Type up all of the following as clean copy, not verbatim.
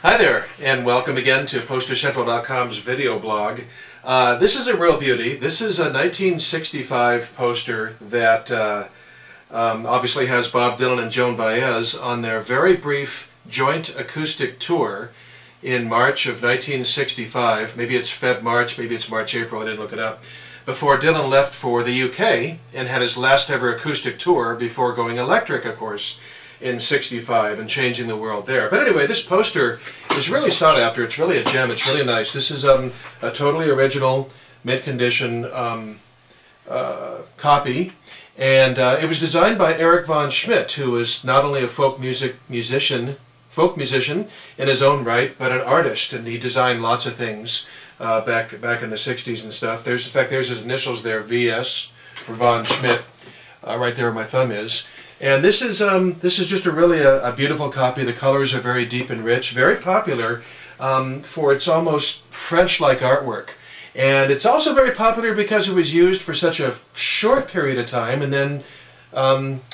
Hi there, and welcome again to PosterCentral.com's video blog. This is a real beauty. This is a 1965 poster that obviously has Bob Dylan and Joan Baez on their very brief joint acoustic tour in March of 1965. Maybe it's Feb-March, maybe it's March-April, I didn't look it up. Before Dylan left for the UK and had his last ever acoustic tour before going electric, of course, in '65 and changing the world there. But anyway, this poster is really sought after. It's really a gem. It's really nice. This is a totally original, mint condition copy, and it was designed by Eric Von Schmidt, who is not only a folk musician in his own right, but an artist, and he designed lots of things back in the '60s and stuff. In fact, there's his initials there, VS for Von Schmidt, right there where my thumb is. And this is just a beautiful copy. The colors are very deep and rich, very popular for its almost French-like artwork. And it's also very popular because it was used for such a short period of time, and then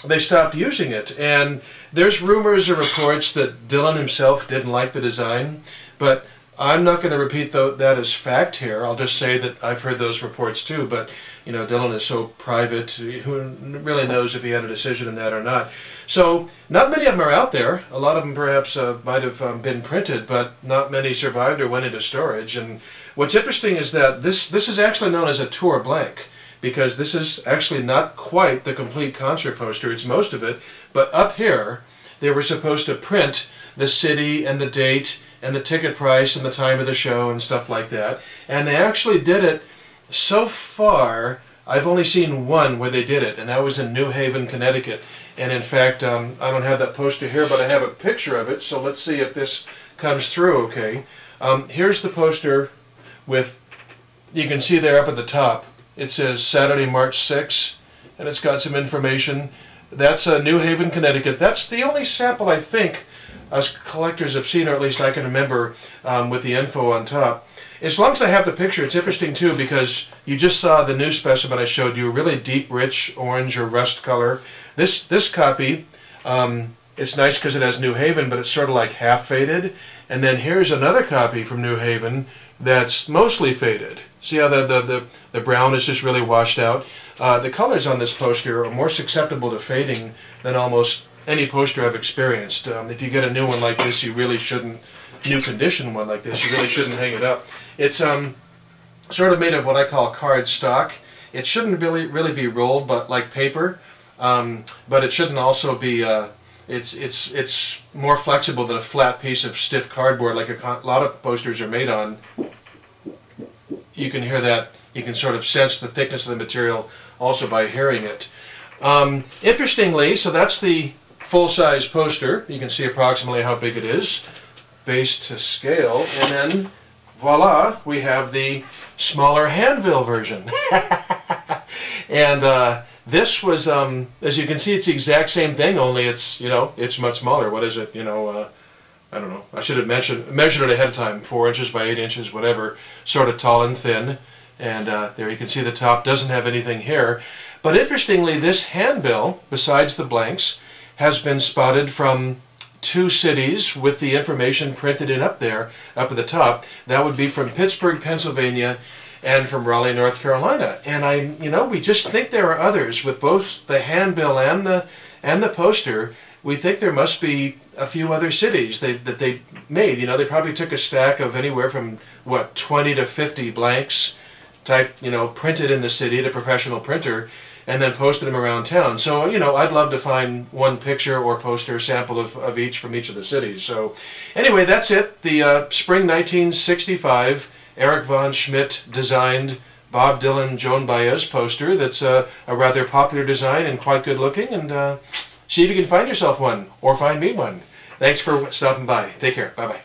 they stopped using it. And there's rumors or reports that Dylan himself didn't like the design, but I'm not going to repeat that as fact here. I'll just say that I've heard those reports too, but you know, Dylan is so private, who really knows if he had a decision in that or not. So not many of them are out there. A lot of them perhaps might have been printed, but not many survived or went into storage. And what's interesting is that this is actually known as a tour blank, because this is actually not quite the complete concert poster. It's most of it, but up here they were supposed to print the city and the date and the ticket price and the time of the show and stuff like that. And they actually did it. So far, I've only seen one where they did it, and that was in New Haven, Connecticut. And in fact, I don't have that poster here, but I have a picture of it, so let's see if this comes through okay. Here's the poster with, you can see there up at the top, it says Saturday, March 6, and it's got some information. That's New Haven, Connecticut. That's the only sample I think us collectors have seen, or at least I can remember, with the info on top. As long as I have the picture, it's interesting too, because you just saw the new specimen I showed you, a really deep, rich orange or rust color. This copy, it's nice because it has New Haven, but it's sort of like half faded. And then here's another copy from New Haven that's mostly faded. See how the brown is just really washed out? The colors on this poster are more susceptible to fading than almost any poster I've experienced. If you get a new one like this, you really shouldn't, new condition one like this, you really shouldn't hang it up. It's sort of made of what I call card stock. It shouldn't really be rolled, but like paper, but it shouldn't also be, it's more flexible than a flat piece of stiff cardboard like a lot of posters are made on. You can hear that, you can sort of sense the thickness of the material also by hearing it. Interestingly, so that's the full-size poster. You can see approximately how big it is, base to scale, and then voila, we have the smaller handbill version. And this was, as you can see, it's the exact same thing, only it's, you know, it's much smaller. What is it, you know, I don't know, I should have measured it ahead of time, 4 inches by 8 inches, whatever, sort of tall and thin. And there you can see the top doesn't have anything here. But interestingly, this handbill, besides the blanks, has been spotted from 2 cities with the information printed in up there, up at the top. That would be from Pittsburgh, Pennsylvania, and from Raleigh, North Carolina. And we just think there are others with both the handbill and the poster. We think there must be a few other cities that they made. You know, they probably took a stack of anywhere from what, 20 to 50 blanks, type, printed in the city at a professional printer, and then posted them around town. So, I'd love to find one picture or poster sample of each from each of the cities. So, anyway, that's it. The spring 1965 Eric Von Schmidt designed Bob Dylan Joan Baez poster that's a rather popular design and quite good looking. And see if you can find yourself one, or find me one. Thanks for stopping by. Take care. Bye-bye.